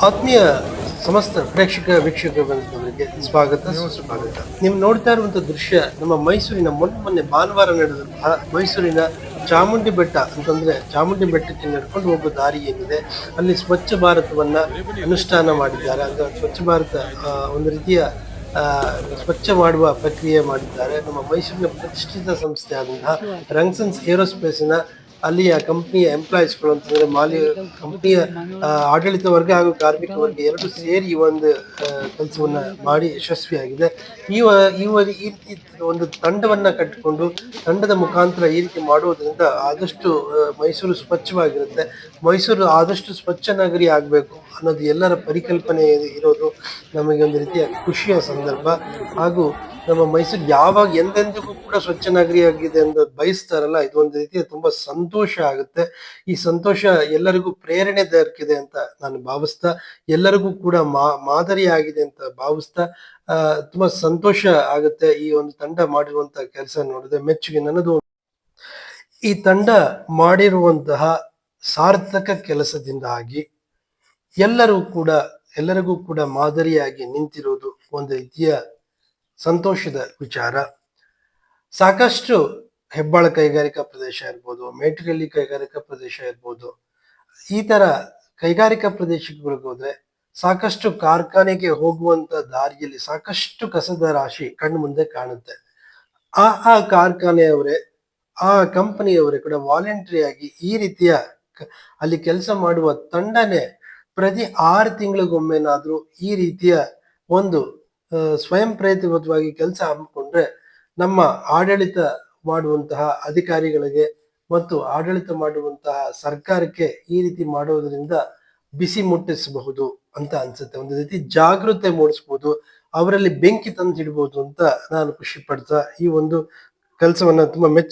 ಆತ್ಮೀಯ ಸಮಸ್ತ ವೀಕ್ಷಕ ಬಂಧುಗಳಿಗೆ ಸ್ವಾಗತ ಸುಸ್ವಾಗತ. ನೀವು ನೋಡ್ತಾ ಇರುವಂತ ದೃಶ್ಯ ನಮ್ಮ ಮೈಸೂರಿನ ಮೊನ್ನೆ ಭಾನುವಾರ ನಡೆದಂತಹ ಮೈಸೂರಿನ ಚಾಮುಂಡಿ ಬೆಟ್ಟ ಅಂತಂದ್ರೆ ಚಾಮುಂಡಿ ಬೆಟ್ಟಕ್ಕೆ ನಡ್ಕೊಂಡು ಹೋಗೋ ದಾರಿ ಏನಿದೆ ಅಲ್ಲಿ ಸ್ವಚ್ಛ ಭಾರತವನ್ನ ಅನುಷ್ಠಾನ ಮಾಡಿದ್ದಾರೆ. ಅಂದ್ರೆ ಸ್ವಚ್ಛ ಭಾರತ ಒಂದು ರೀತಿಯ ಸ್ವಚ್ಛ ಮಾಡುವ ಪ್ರಕ್ರಿಯೆ ಮಾಡಿದ್ದಾರೆ. ನಮ್ಮ ಮೈಸೂರಿನ ಪ್ರತಿಷ್ಠಿತ ಸಂಸ್ಥೆ ಆದಂತಹ ರಂಗ್ಸನ್ಸ್ ಏರೋಸ್ಪೇಸಿನ ಅಲ್ಲಿಯ ಕಂಪ್ನಿಯ ಎಂಪ್ಲಾಯೀಸ್ಗಳು ಅಂತಂದ್ರೆ ಕಂಪ್ನಿಯ ಆಡಳಿತ ವರ್ಗ ಹಾಗೂ ಕಾರ್ಮಿಕ ವರ್ಗ ಎರಡು ಸೇರಿ ಈ ಒಂದು ಕೆಲಸವನ್ನ ಮಾಡಿ ಯಶಸ್ವಿಯಾಗಿದೆ. ಈ ಒಂದು ತಂಡವನ್ನ ಕಟ್ಟಿಕೊಂಡು ತಂಡದ ಮುಖಾಂತರ ಈ ರೀತಿ ಮಾಡುವುದರಿಂದ ಆದಷ್ಟು ಮೈಸೂರು ಸ್ವಚ್ಛವಾಗಿರುತ್ತೆ. ಮೈಸೂರು ಆದಷ್ಟು ಸ್ವಚ್ಛ ನಗರಿ ಆಗ್ಬೇಕು ಅನ್ನೋದು ಎಲ್ಲರ ಪರಿಕಲ್ಪನೆ ಇರೋದು ನಮಗೆ ಒಂದು ರೀತಿಯ ಖುಷಿಯ ಸಂದರ್ಭ. ಹಾಗೂ ನಮ್ಮ ಮೈಸೂರು ಯಾವಾಗ ಎಂದೆಂದಿಗೂ ಕೂಡ ಸ್ವಚ್ಛ ನಗರಿ ಆಗಿದೆ ಅಂತ ಬಯಸ್ತಾರಲ್ಲ, ಇದು ಒಂದು ರೀತಿಯ ತುಂಬಾ ಸಂತೋಷ ಆಗುತ್ತೆ. ಈ ಸಂತೋಷ ಎಲ್ಲರಿಗೂ ಪ್ರೇರಣೆ ದೊರಕಿದೆ ಅಂತ ನಾನು ಭಾವಿಸ್ತಾ, ಎಲ್ಲರಿಗೂ ಕೂಡ ಮಾದರಿ ಆಗಿದೆ ಅಂತ ಭಾವಿಸ್ತಾ ತುಂಬಾ ಸಂತೋಷ ಆಗುತ್ತೆ ಈ ಒಂದು ತಂಡ ಮಾಡಿರುವಂತ ಕೆಲಸ ನೋಡಿದ್ರೆ. ಮೆಚ್ಚುಗೆ ನನ್ನದು. ಈ ತಂಡ ಮಾಡಿರುವಂತಹ ಸಾರ್ಥಕ ಕೆಲಸದಿಂದಾಗಿ ಎಲ್ಲರಿಗೂ ಕೂಡ ಮಾದರಿಯಾಗಿ ನಿಂತಿರುವುದು ಒಂದು ರೀತಿಯ ಸಂತೋಷದ ವಿಚಾರ. ಸಾಕಷ್ಟು ಹೆಬ್ಬಾಳ ಕೈಗಾರಿಕಾ ಪ್ರದೇಶ ಇರ್ಬೋದು, ಮೇಟಗಳ್ಳಿ ಕೈಗಾರಿಕಾ ಪ್ರದೇಶ ಇರ್ಬೋದು, ಈ ತರ ಕೈಗಾರಿಕಾ ಪ್ರದೇಶಗಳಿಗೆ ಹೋದ್ರೆ ಸಾಕಷ್ಟು ಕಾರ್ಖಾನೆಗೆ ಹೋಗುವಂತ ದಾರಿಯಲ್ಲಿ ಸಾಕಷ್ಟು ಕಸದ ರಾಶಿ ಕಣ್ಣು ಮುಂದೆ ಕಾಣುತ್ತೆ. ಆ ಕಾರ್ಖಾನೆಯವರೇ, ಆ ಕಂಪನಿಯವರೇ ಕೂಡ ವಾಲಂಟರಿ ಆಗಿ ಈ ರೀತಿಯ ಅಲ್ಲಿ ಕೆಲಸ ಮಾಡುವ ತಂಡನೇ ಪ್ರತಿ 6 ತಿಂಗಳಿಗೊಮ್ಮೆನಾದ್ರೂ ಈ ರೀತಿಯ ಒಂದು ಸ್ವಯಂ ಪ್ರೇರಿತವಾಗಿ ಕೆಲಸ ಹಮ್ಮಿಕೊಂಡ್ರೆ ನಮ್ಮ ಆಡಳಿತ ಮಾಡುವಂತಹ ಅಧಿಕಾರಿಗಳಿಗೆ ಮತ್ತು ಆಡಳಿತ ಮಾಡುವಂತಹ ಸರ್ಕಾರಕ್ಕೆ ಈ ರೀತಿ ಮಾಡೋದ್ರಿಂದ ಬಿಸಿ ಮುಟ್ಟಿಸಬಹುದು ಅಂತ ಅನ್ಸುತ್ತೆ. ಒಂದು ರೀತಿ ಜಾಗೃತೆ ಮೂಡಿಸ್ಬೋದು, ಅವರಲ್ಲಿ ಬೆಂಕಿ ತಂದಿಡ್ಬೋದು ಅಂತ ನಾನು ಖುಷಿ ಪಡ್ತಾ ಈ ಒಂದು ಕೆಲಸವನ್ನ ತುಂಬಾ ಮೆಚ್ಚಿ